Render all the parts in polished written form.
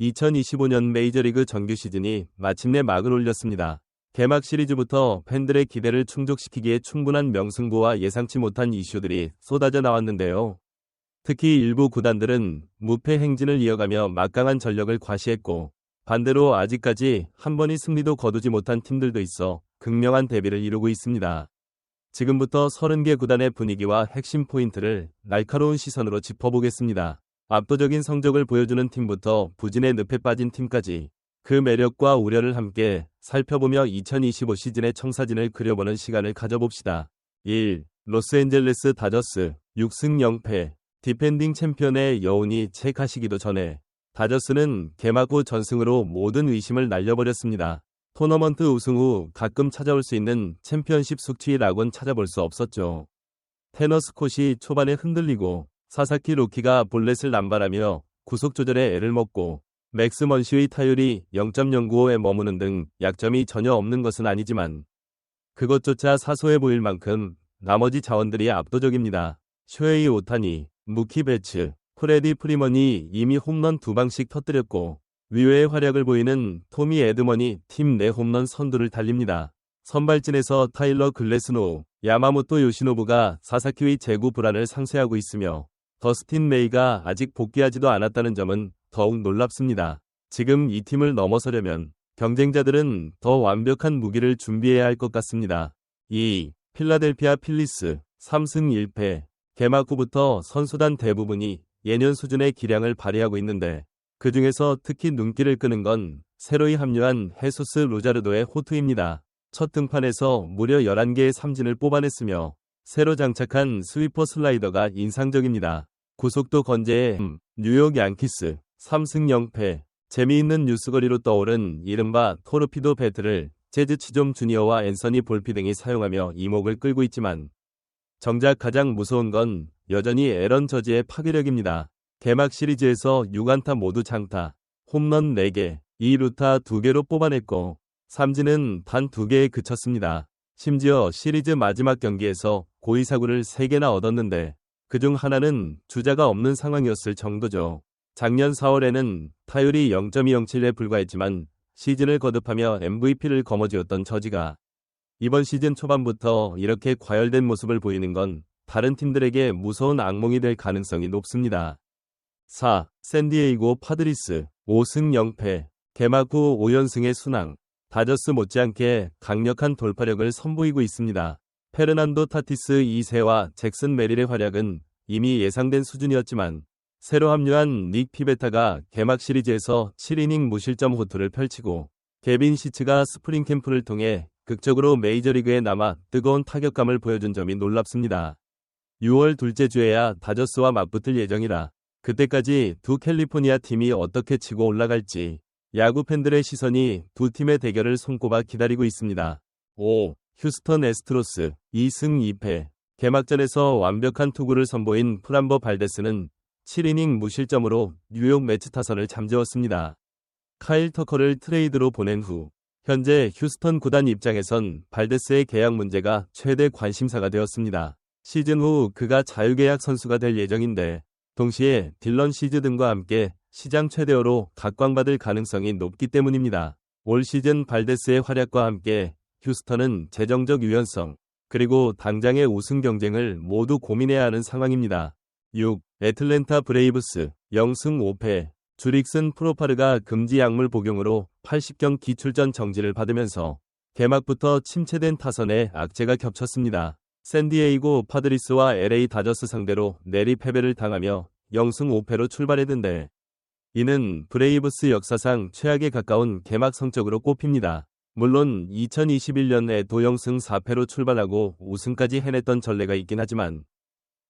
2025년 메이저리그 정규 시즌이 마침내 막을 올렸습니다. 개막 시리즈부터 팬들의 기대를 충족시키기에 충분한 명승부와 예상치 못한 이슈들이 쏟아져 나왔는데요. 특히 일부 구단들은 무패 행진을 이어가며 막강한 전력을 과시했고, 반대로 아직까지 한 번의 승리도 거두지 못한 팀들도 있어 극명한 대비를 이루고 있습니다. 지금부터 30개 구단의 분위기와 핵심 포인트를 날카로운 시선으로 짚어보겠습니다. 압도적인 성적을 보여주는 팀부터 부진의 늪에 빠진 팀까지 그 매력과 우려를 함께 살펴보며 2025 시즌의 청사진을 그려보는 시간을 가져봅시다. 1. 로스앤젤레스 다저스 6승 0패. 디펜딩 챔피언의 여운이 채 가시기도 전에 다저스는 개막 후 전승으로 모든 의심을 날려버렸습니다. 토너먼트 우승 후 가끔 찾아올 수 있는 챔피언십 숙취라곤 찾아볼 수 없었죠. 테너 스콧이 초반에 흔들리고 사사키 로키가 볼넷을 남발하며 구속 조절에 애를 먹고 맥스 먼시의 타율이 0.095에 머무는 등 약점이 전혀 없는 것은 아니지만 그것조차 사소해 보일 만큼 나머지 자원들이 압도적입니다. 쇼헤이 오타니, 무키 베츠, 프레디 프리먼이 이미 홈런 2방씩 터뜨렸고 위외의 활약을 보이는 토미 에드먼이 팀 내 홈런 선두를 달립니다. 선발진에서 타일러 글래스노우, 야마모토 요시노부가 사사키의 재구 불안을 상쇄하고 있으며 더스틴 메이가 아직 복귀하지도 않았다는 점은 더욱 놀랍습니다. 지금 이 팀을 넘어서려면 경쟁자들은 더 완벽한 무기를 준비해야 할 것 같습니다. 2. 필라델피아 필리스 3승 1패. 개막 후부터 선수단 대부분이 예년 수준의 기량을 발휘하고 있는데 그 중에서 특히 눈길을 끄는 건 새로이 합류한 헤수스 로자르도의 호투입니다. 첫 등판에서 무려 11개의 삼진을 뽑아냈으며 새로 장착한 스위퍼 슬라이더가 인상적입니다. 구속도 건재해 뉴욕 양키스 3승 0패. 재미있는 뉴스거리로 떠오른 이른바 토르피도 배트를 재즈 치좀 주니어와 앤서니 볼피 등이 사용하며 이목을 끌고 있지만 정작 가장 무서운 건 여전히 애런 저지의 파괴력입니다. 개막 시리즈에서 6안타 모두 장타, 홈런 4개, 2루타 2개로 뽑아냈고 삼진은 단 2개에 그쳤습니다. 심지어 시리즈 마지막 경기에서 고의사구를 3개나 얻었는데 그중 하나는 주자가 없는 상황이었을 정도죠. 작년 4월에는 타율이 0.207에 불과했지만 시즌을 거듭하며 MVP를 거머쥐었던 저지가 이번 시즌 초반부터 이렇게 과열된 모습을 보이는 건 다른 팀들에게 무서운 악몽이 될 가능성이 높습니다. 4. 샌디에이고 파드리스 5승 0패. 개막 후 5연승의 순항. 다저스 못지않게 강력한 돌파력을 선보이고 있습니다. 페르난도 타티스 2세와 잭슨 메릴의 활약은 이미 예상된 수준이었지만 새로 합류한 닉 피베타가 개막 시리즈에서 7이닝 무실점 호투를 펼치고 개빈 시츠가 스프링 캠프를 통해 극적으로 메이저리그에 남아 뜨거운 타격감을 보여준 점이 놀랍습니다. 6월 둘째 주에야 다저스와 맞붙을 예정이라 그때까지 두 캘리포니아 팀이 어떻게 치고 올라갈지 야구 팬들의 시선이 두 팀의 대결을 손꼽아 기다리고 있습니다. 5. 휴스턴 애스트로스 2승 2패. 개막전에서 완벽한 투구를 선보인 프람버 발데스는 7이닝 무실점으로 뉴욕 매치 타선을 잠재웠습니다. 카일 터커를 트레이드로 보낸 후 현재 휴스턴 구단 입장에선 발데스의 계약 문제가 최대 관심사가 되었습니다. 시즌 후 그가 자유계약 선수가 될 예정인데 동시에 딜런 시즈 등과 함께 시장 최대어로 각광받을 가능성이 높기 때문입니다. 올 시즌 발데스의 활약과 함께 휴스턴은 재정적 유연성 그리고 당장의 우승 경쟁을 모두 고민해야 하는 상황입니다. 6. 애틀랜타 브레이브스 0승 5패. 주릭슨 프로파르가 금지 약물 복용으로 80경 기출전 정지를 받으면서 개막부터 침체된 타선에 악재가 겹쳤습니다. 샌디에이고 파드리스와 LA 다저스 상대로 내리 패배를 당하며 0승 5패로 출발했는데 이는 브레이브스 역사상 최악에 가까운 개막 성적으로 꼽힙니다. 물론 2021년에 도영승 4패로 출발하고 우승까지 해냈던 전례가 있긴 하지만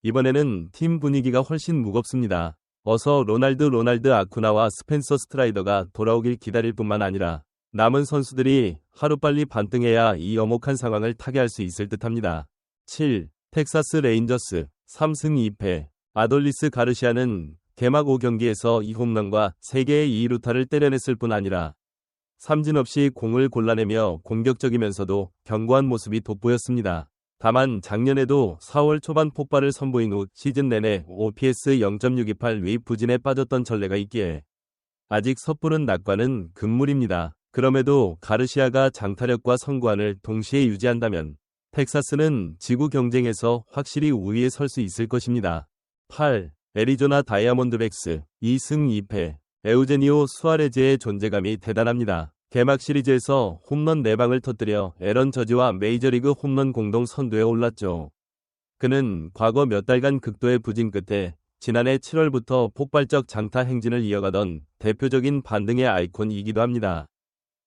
이번에는 팀 분위기가 훨씬 무겁습니다. 어서 로날드 아쿠나와 스펜서 스트라이더가 돌아오길 기다릴 뿐만 아니라 남은 선수들이 하루빨리 반등해야 이 엄혹한 상황을 타개할 수 있을 듯합니다. 7. 텍사스 레인저스 3승 2패. 아돌리스 가르시아는 개막 5경기에서 2홈런과 3개의 2루타를 때려냈을 뿐 아니라 삼진 없이 공을 골라내며 공격적이면서도 견고한 모습이 돋보였습니다. 다만 작년에도 4월 초반 폭발을 선보인 후 시즌 내내 OPS 0.628 위 부진에 빠졌던 전례가 있기에 아직 섣부른 낙관은 금물입니다. 그럼에도 가르시아가 장타력과 성구안을 동시에 유지한다면 텍사스는 지구 경쟁에서 확실히 우위에 설 수 있을 것입니다. 8. 애리조나 다이아몬드백스 2승 2패. 에우제니오 수아레즈의 존재감이 대단합니다. 개막 시리즈에서 홈런 4방을 터뜨려 에런 저지와 메이저리그 홈런 공동 선두에 올랐죠. 그는 과거 몇 달간 극도의 부진 끝에 지난해 7월부터 폭발적 장타 행진을 이어가던 대표적인 반등의 아이콘이기도 합니다.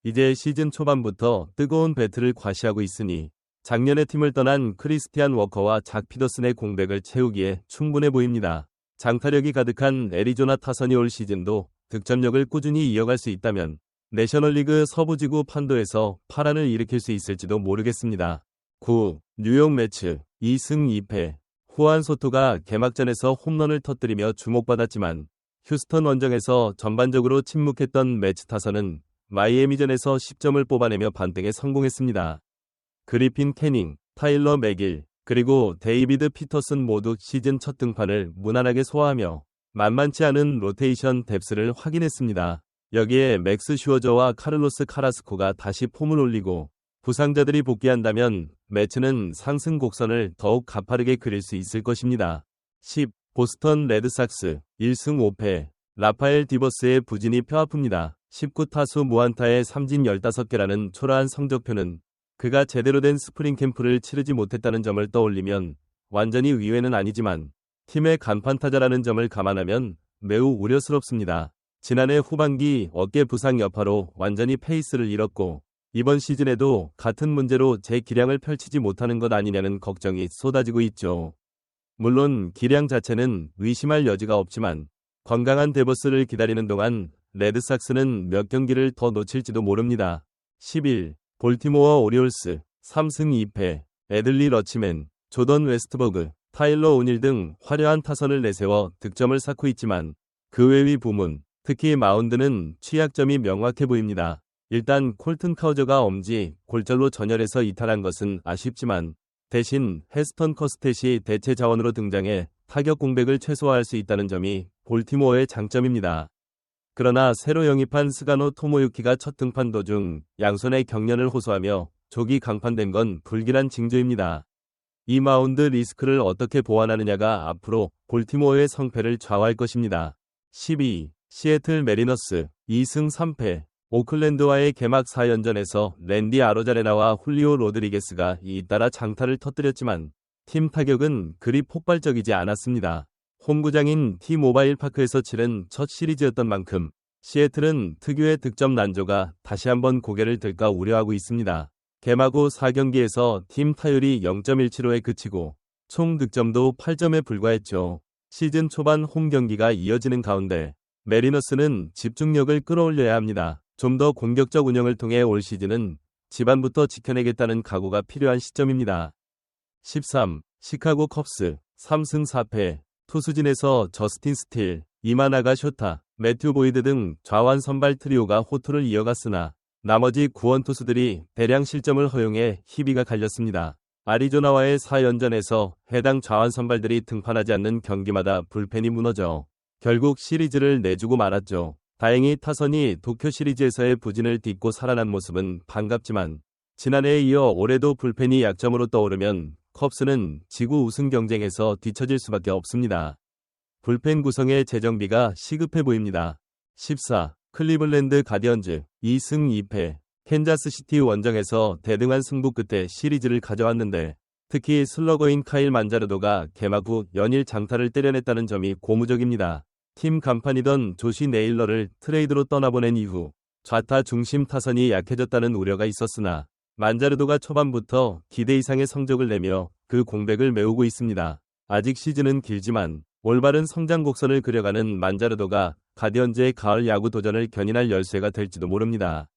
이제 시즌 초반부터 뜨거운 배트를 과시하고 있으니 작년에 팀을 떠난 크리스티안 워커와 작 피더슨의 공백을 채우기에 충분해 보입니다. 장타력이 가득한 애리조나 타선이 올 시즌도 득점력을 꾸준히 이어갈 수 있다면 내셔널리그 서부지구 판도에서 파란을 일으킬 수 있을지도 모르겠습니다. 9. 뉴욕 매츠 2승 2패. 후안 소토가 개막전에서 홈런을 터뜨리며 주목받았지만 휴스턴 원정에서 전반적으로 침묵했던 매츠 타선은 마이애미전에서 10점을 뽑아내며 반등에 성공했습니다. 그리핀 캐닝, 타일러 맥일, 그리고 데이비드 피터슨 모두 시즌 첫 등판을 무난하게 소화하며 만만치 않은 로테이션 뎁스를 확인했습니다. 여기에 맥스 슈어저와 카를로스 카라스코가 다시 폼을 올리고 부상자들이 복귀한다면 매츠는 상승 곡선을 더욱 가파르게 그릴 수 있을 것입니다. 10. 보스턴 레드삭스 1승 5패. 라파엘 디버스의 부진이 뼈아픕니다. 19타수 무안타에 삼진 15개라는 초라한 성적표는 그가 제대로 된 스프링 캠프를 치르지 못했다는 점을 떠올리면 완전히 의외는 아니지만 팀의 간판타자라는 점을 감안하면 매우 우려스럽습니다. 지난해 후반기 어깨 부상 여파로 완전히 페이스를 잃었고 이번 시즌에도 같은 문제로 재기량을 펼치지 못하는 것 아니냐는 걱정이 쏟아지고 있죠. 물론 기량 자체는 의심할 여지가 없지만 건강한 데버스를 기다리는 동안 레드삭스는 몇 경기를 더 놓칠지도 모릅니다. 11. 볼티모어 오리올스 3승 2패. 애들리 러치맨, 조던 웨스트버그, 타일러 오닐 등 화려한 타선을 내세워 득점을 쌓고 있지만 그 외의 부문, 특히 마운드는 취약점이 명확해 보입니다. 일단 콜튼 카우저가 엄지, 골절로 전열에서 이탈한 것은 아쉽지만 대신 헤스턴 커스텟이 대체 자원으로 등장해 타격 공백을 최소화할 수 있다는 점이 볼티모어의 장점입니다. 그러나 새로 영입한 스가노 토모유키가 첫 등판 도중 양손에 경련을 호소하며 조기 강판된 건 불길한 징조입니다. 이 마운드 리스크를 어떻게 보완하느냐가 앞으로 볼티모어의 성패를 좌우할 것입니다. 12. 시애틀 메리너스 2승 3패. 오클랜드와의 개막 4연전에서 랜디 아로자레나와 훌리오 로드리게스가 잇따라 장타를 터뜨렸지만 팀 타격은 그리 폭발적이지 않았습니다. 홈구장인 T-모바일 파크에서 치른 첫 시리즈였던 만큼 시애틀은 특유의 득점 난조가 다시 한번 고개를 들까 우려하고 있습니다. 개막 후 4경기에서 팀 타율이 0.175에 그치고 총 득점도 8점에 불과했죠. 시즌 초반 홈 경기가 이어지는 가운데 메리너스는 집중력을 끌어올려야 합니다. 좀 더 공격적 운영을 통해 올 시즌은 집안부터 지켜내겠다는 각오가 필요한 시점입니다. 13. 시카고 컵스 3승 4패. 투수진에서 저스틴 스틸, 이마나가 쇼타, 매튜 보이드 등 좌완 선발 트리오가 호투를 이어갔으나 나머지 구원 투수들이 대량 실점을 허용해 희비가 갈렸습니다. 아리조나와의 4연전에서 해당 좌완 선발들이 등판하지 않는 경기마다 불펜이 무너져 결국 시리즈를 내주고 말았죠. 다행히 타선이 도쿄 시리즈에서의 부진을 딛고 살아난 모습은 반갑지만 지난해에 이어 올해도 불펜이 약점으로 떠오르면 컵스는 지구 우승 경쟁에서 뒤처질 수밖에 없습니다. 불펜 구성의 재정비가 시급해 보입니다. 14. 클리블랜드 가디언즈 2승 2패. 캔자스시티 원정에서 대등한 승부 끝에 시리즈를 가져왔는데 특히 슬러거인 카일 만자르도가 개막 후 연일 장타를 때려냈다는 점이 고무적입니다. 팀 간판이던 조시 네일러를 트레이드로 떠나보낸 이후 좌타 중심 타선이 약해졌다는 우려가 있었으나 만자르도가 초반부터 기대 이상의 성적을 내며 그 공백을 메우고 있습니다. 아직 시즌은 길지만 올바른 성장 곡선을 그려가는 만자르도가 가디언즈의 가을 야구 도전을 견인할 열쇠가 될지도 모릅니다.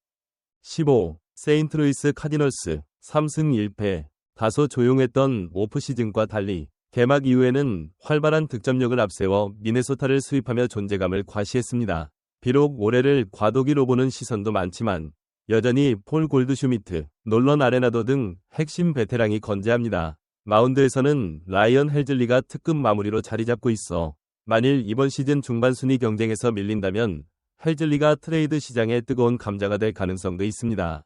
15. 세인트루이스 카디널스 3승 1패. 다소 조용했던 오프시즌과 달리 개막 이후에는 활발한 득점력을 앞세워 미네소타를 수입하며 존재감을 과시했습니다. 비록 올해를 과도기로 보는 시선도 많지만 여전히 폴 골드슈미트, 놀런 아레나도 등 핵심 베테랑이 건재합니다. 마운드에서는 라이언 헬즐리가 특급 마무리로 자리 잡고 있어 만일 이번 시즌 중반 순위 경쟁에서 밀린다면 헬즐리가 트레이드 시장의 뜨거운 감자가 될 가능성도 있습니다.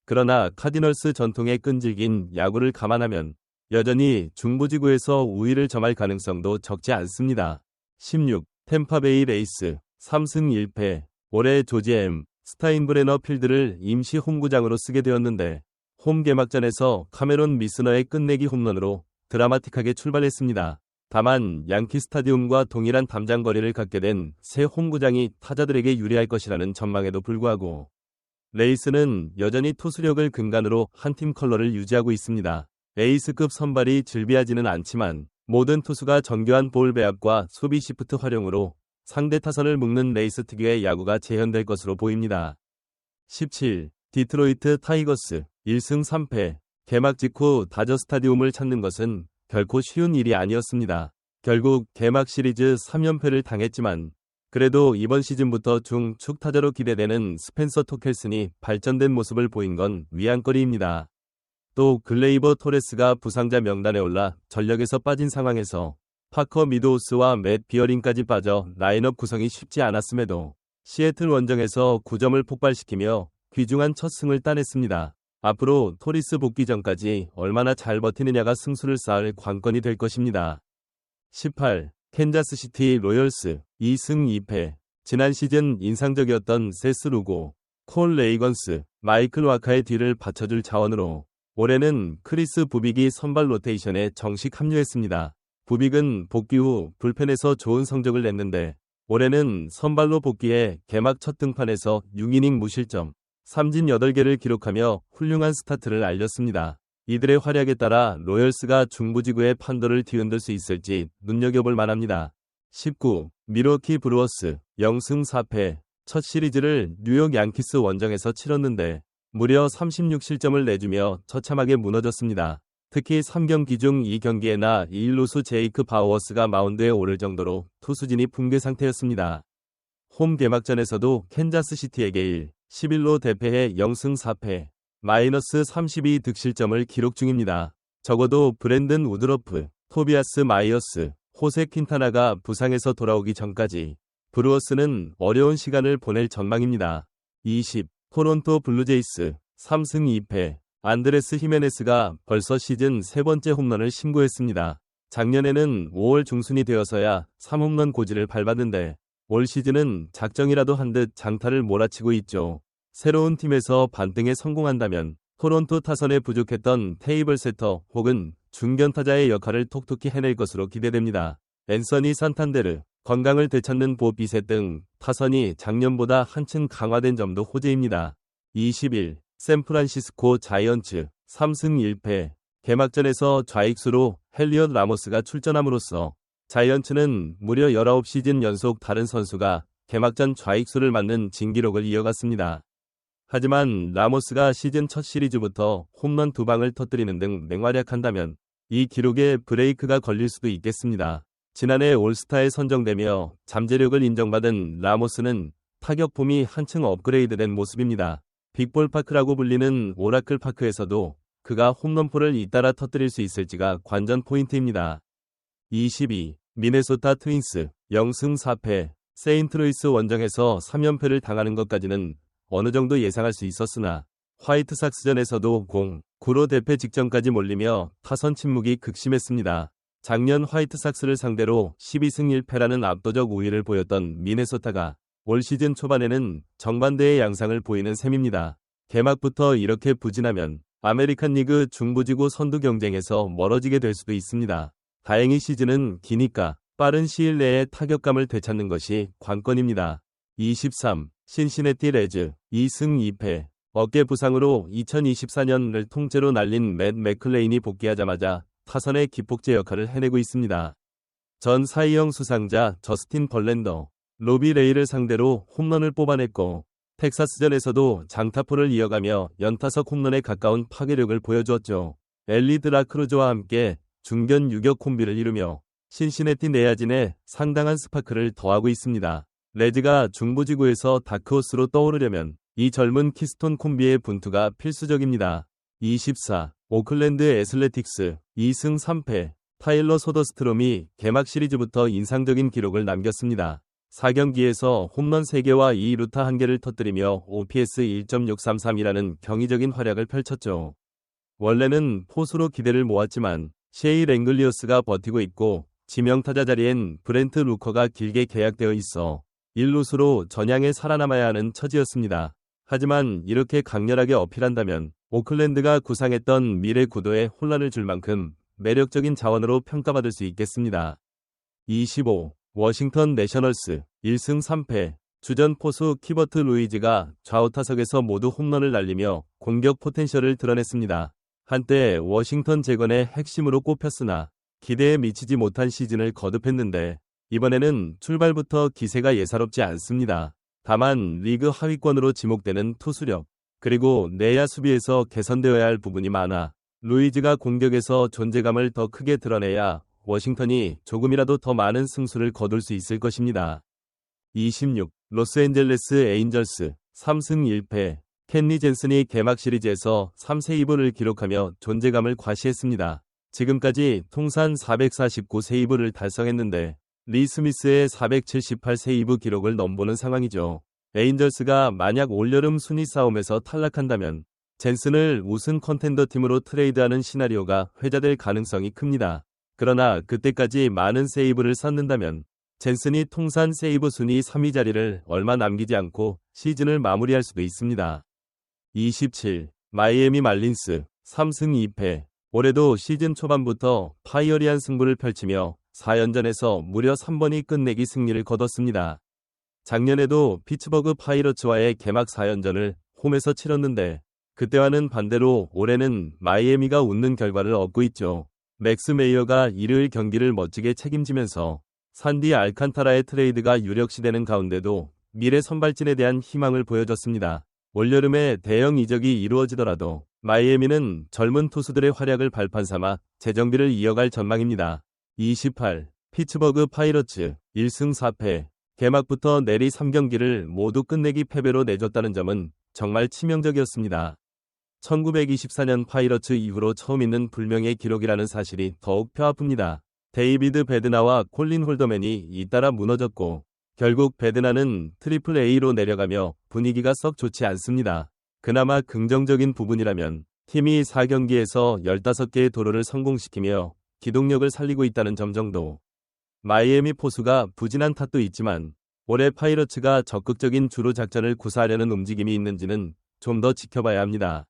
그러나 카디널스 전통에 끈질긴 야구를 감안하면 여전히 중부지구에서 우위를 점할 가능성도 적지 않습니다. 16. 템파베이 레이스 3승 1패. 올해 조지 M. 스타인브레너 필드를 임시 홈구장으로 쓰게 되었는데 홈 개막전에서 카메론 미스너의 끝내기 홈런으로 드라마틱하게 출발했습니다. 다만 양키 스타디움과 동일한 담장거리를 갖게 된 새 홈구장이 타자들에게 유리할 것이라는 전망에도 불구하고 레이스는 여전히 투수력을 근간으로 한 팀 컬러를 유지하고 있습니다. 에이스급 선발이 즐비하지는 않지만 모든 투수가 정교한 볼 배합과 수비 시프트 활용으로 상대 타선을 묶는 레이스 특유의 야구가 재현될 것으로 보입니다. 17. 디트로이트 타이거스 1승 3패. 개막 직후 다저 스타디움을 찾는 것은 결코 쉬운 일이 아니었습니다. 결국 개막 시리즈 3연패를 당했지만 그래도 이번 시즌부터 중축 타자로 기대되는 스펜서 토켈슨이 발전된 모습을 보인 건 위안거리입니다. 또 글레이버 토레스가 부상자 명단에 올라 전력에서 빠진 상황에서 파커 미도우스와 맷 비어링까지 빠져 라인업 구성이 쉽지 않았음에도 시애틀 원정에서 9점을 폭발시키며 귀중한 첫 승을 따냈습니다. 앞으로 토리스 복귀 전까지 얼마나 잘 버티느냐가 승수를 쌓을 관건이 될 것입니다. 18. 캔자스시티 로열스 2승 2패. 지난 시즌 인상적이었던 세스 루고, 콜 레이건스, 마이클 와카의 뒤를 받쳐줄 자원으로 올해는 크리스 부빅이 선발 로테이션에 정식 합류했습니다. 부빅은 복귀 후 불펜에서 좋은 성적을 냈는데 올해는 선발로 복귀해 개막 첫 등판에서 6이닝 무실점, 삼진 8개를 기록하며 훌륭한 스타트를 알렸습니다. 이들의 활약에 따라 로열스가 중부지구의 판도를 뒤흔들 수 있을지 눈여겨볼 만합니다. 19. 밀워키 브루어스 0승 4패. 첫 시리즈를 뉴욕 양키스 원정에서 치렀는데 무려 36실점을 내주며 처참하게 무너졌습니다. 특히 3경기 중 2경기에나 1루수 제이크 바우어스가 마운드에 오를 정도로 투수진이 붕괴 상태였습니다. 홈 개막전에서도 캔자스시티에게 11로 대패해 0승 4패, 마이너스 32 득실점을 기록 중입니다. 적어도 브랜든 우드러프, 토비아스 마이어스, 호세 퀸타나가 부상에서 돌아오기 전까지 브루어스는 어려운 시간을 보낼 전망입니다. 20. 토론토 블루제이스 3승 2패. 안드레스 히메네스가 벌써 시즌 세 번째 홈런을 신고했습니다. 작년에는 5월 중순이 되어서야 3홈런 고지를 밟았는데 올 시즌은 작정이라도 한 듯 장타를 몰아치고 있죠. 새로운 팀에서 반등에 성공한다면 토론토 타선에 부족했던 테이블 세터 혹은 중견 타자의 역할을 톡톡히 해낼 것으로 기대됩니다. 앤서니 산탄데르, 건강을 되찾는 보 비셋 등 타선이 작년보다 한층 강화된 점도 호재입니다. 21. 샌프란시스코 자이언츠 3승 1패. 개막전에서 좌익수로 헬리엇 라모스가 출전함으로써 자이언츠는 무려 19시즌 연속 다른 선수가 개막전 좌익수를 맡는 진기록을 이어갔습니다. 하지만 라모스가 시즌 첫 시리즈부터 홈런 2방을 터뜨리는 등 맹활약한다면 이 기록에 브레이크가 걸릴 수도 있겠습니다. 지난해 올스타에 선정되며 잠재력을 인정받은 라모스는 타격폼이 한층 업그레이드된 모습입니다. 빅볼파크라고 불리는 오라클 파크에서도 그가 홈런포를 잇따라 터뜨릴 수 있을지가 관전 포인트입니다. 22. 미네소타 트윈스 0승 4패. 세인트루이스 원정에서 3연패를 당하는 것까지는 어느 정도 예상할 수 있었으나 화이트삭스전에서도 0-9로 대패 직전까지 몰리며 타선 침묵이 극심했습니다. 작년 화이트삭스를 상대로 12승 1패라는 압도적 우위를 보였던 미네소타가 올 시즌 초반에는 정반대의 양상을 보이는 셈입니다. 개막부터 이렇게 부진하면 아메리칸 리그 중부지구 선두 경쟁에서 멀어지게 될 수도 있습니다. 다행히 시즌은 기니까 빠른 시일 내에 타격감을 되찾는 것이 관건입니다. 23. 신시내티 레즈 2승 2패. 어깨 부상으로 2024년을 통째로 날린 맷 맥클레인이 복귀하자마자 타선의 기폭제 역할을 해내고 있습니다. 전 사이영 수상자 저스틴 벌랜더, 로비 레이를 상대로 홈런을 뽑아냈고 텍사스전에서도 장타포를 이어가며 연타석 홈런에 가까운 파괴력을 보여주었죠. 엘리 드라크루즈와 함께 중견 유격 콤비를 이루며 신시내티 내야진에 상당한 스파크를 더하고 있습니다. 레즈가 중부지구에서 다크호스로 떠오르려면 이 젊은 키스톤 콤비의 분투가 필수적입니다. 24. 오클랜드 애슬레틱스 2승 3패. 타일러 소더스트롬이 개막 시리즈부터 인상적인 기록을 남겼습니다. 4경기에서 홈런 3개와 2루타 1개를 터뜨리며 OPS 1.633이라는 경이적인 활약을 펼쳤죠. 원래는 포수로 기대를 모았지만 셰이 랭글리어스가 버티고 있고 지명타자 자리엔 브렌트 루커가 길게 계약되어 있어 1루수로 전향에 살아남아야 하는 처지였습니다. 하지만 이렇게 강렬하게 어필한다면 오클랜드가 구상했던 미래 구도에 혼란을 줄 만큼 매력적인 자원으로 평가받을 수 있겠습니다. 25. 워싱턴 내셔널스 1승 3패 주전 포수 키버트 루이즈가 좌우 타석에서 모두 홈런을 날리며 공격 포텐셜을 드러냈습니다. 한때 워싱턴 재건의 핵심으로 꼽혔으나 기대에 미치지 못한 시즌을 거듭했는데 이번에는 출발부터 기세가 예사롭지 않습니다. 다만 리그 하위권으로 지목되는 투수력 그리고 내야 수비에서 개선되어야 할 부분이 많아 루이즈가 공격에서 존재감을 더 크게 드러내야 워싱턴이 조금이라도 더 많은 승수를 거둘 수 있을 것입니다. 26. 로스앤젤레스 에인절스 3승 1패 켄리 젠슨이 개막 시리즈에서 3세이브를 기록하며 존재감을 과시했습니다. 지금까지 통산 449세이브를 달성했는데 리 스미스의 478세이브 기록을 넘보는 상황이죠. 에인절스가 만약 올여름 순위 싸움에서 탈락한다면 젠슨을 우승 컨텐더 팀으로 트레이드하는 시나리오가 회자될 가능성이 큽니다. 그러나 그때까지 많은 세이브를 쌓는다면 젠슨이 통산 세이브 순위 3위 자리를 얼마 남기지 않고 시즌을 마무리할 수도 있습니다. 27. 마이애미 말린스 3승 2패 올해도 시즌 초반부터 파이어리한 승부를 펼치며 4연전에서 무려 3번이 끝내기 승리를 거뒀습니다. 작년에도 피츠버그 파이러츠와의 개막 4연전을 홈에서 치렀는데 그때와는 반대로 올해는 마이애미가 웃는 결과를 얻고 있죠. 맥스 메이어가 일요일 경기를 멋지게 책임지면서 산디 알칸타라의 트레이드가 유력시되는 가운데도 미래 선발진에 대한 희망을 보여줬습니다. 올여름에 대형 이적이 이루어지더라도 마이애미는 젊은 투수들의 활약을 발판 삼아 재정비를 이어갈 전망입니다. 28. 피츠버그 파이러츠 1승 4패 개막부터 내리 3경기를 모두 끝내기 패배로 내줬다는 점은 정말 치명적이었습니다. 1924년 파이러츠 이후로 처음 있는 불명예 기록이라는 사실이 더욱 뼈아픕니다. 데이비드 베드나와 콜린 홀더맨이 잇따라 무너졌고 결국 베드나는 트리플 A로 내려가며 분위기가 썩 좋지 않습니다. 그나마 긍정적인 부분이라면 팀이 4경기에서 15개의 도루를 성공시키며 기동력을 살리고 있다는 점 정도. 마이애미 포수가 부진한 탓도 있지만 올해 파이러츠가 적극적인 주루 작전을 구사하려는 움직임이 있는지는 좀 더 지켜봐야 합니다.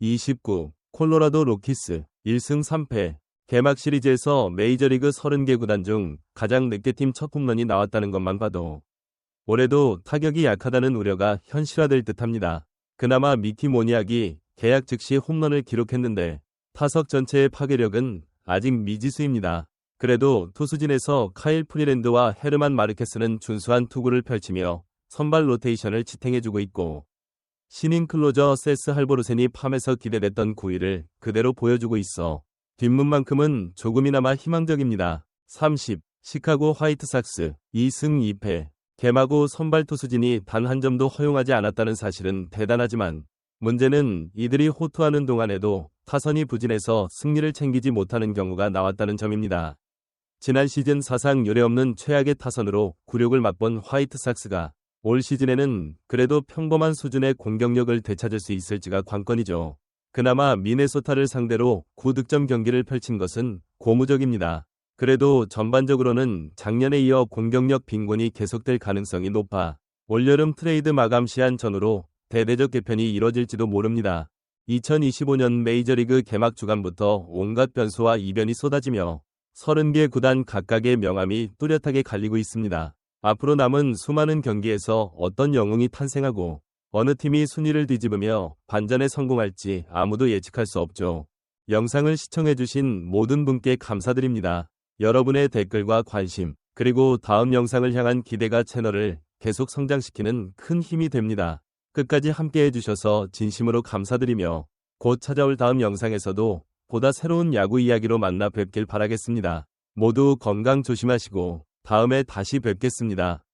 29. 콜로라도 로키스 1승 3패 개막 시리즈에서 메이저리그 30개 구단 중 가장 늦게 팀 첫 홈런이 나왔다는 것만 봐도 올해도 타격이 약하다는 우려가 현실화될 듯합니다. 그나마 미키 모니악이 계약 즉시 홈런을 기록했는데 타석 전체의 파괴력은 아직 미지수입니다. 그래도 투수진에서 카일 프리랜드와 헤르만 마르케스는 준수한 투구를 펼치며 선발 로테이션을 지탱해주고 있고 신인 클로저 세스 할보르센이 팜에서 기대됐던 구위를 그대로 보여주고 있어 뒷문만큼은 조금이나마 희망적입니다. 30. 시카고 화이트삭스 2승 2패 개막 후 선발 투수진이 단 한 점도 허용하지 않았다는 사실은 대단하지만 문제는 이들이 호투하는 동안에도 타선이 부진해서 승리를 챙기지 못하는 경우가 나왔다는 점입니다. 지난 시즌 사상 유례없는 최악의 타선으로 굴욕을 맛본 화이트삭스가 올 시즌에는 그래도 평범한 수준의 공격력을 되찾을 수 있을지가 관건이죠. 그나마 미네소타를 상대로 9득점 경기를 펼친 것은 고무적입니다. 그래도 전반적으로는 작년에 이어 공격력 빈곤이 계속될 가능성이 높아 올여름 트레이드 마감 시한 전후로 대대적 개편이 이뤄질지도 모릅니다. 2025년 메이저리그 개막 주간부터 온갖 변수와 이변이 쏟아지며 30개 구단 각각의 명암이 뚜렷하게 갈리고 있습니다. 앞으로 남은 수많은 경기에서 어떤 영웅이 탄생하고 어느 팀이 순위를 뒤집으며 반전에 성공할지 아무도 예측할 수 없죠. 영상을 시청해주신 모든 분께 감사드립니다. 여러분의 댓글과 관심, 그리고 다음 영상을 향한 기대가 채널을 계속 성장시키는 큰 힘이 됩니다. 끝까지 함께 해주셔서 진심으로 감사드리며 곧 찾아올 다음 영상에서도 보다 새로운 야구 이야기로 만나 뵙길 바라겠습니다. 모두 건강 조심하시고 다음에 다시 뵙겠습니다.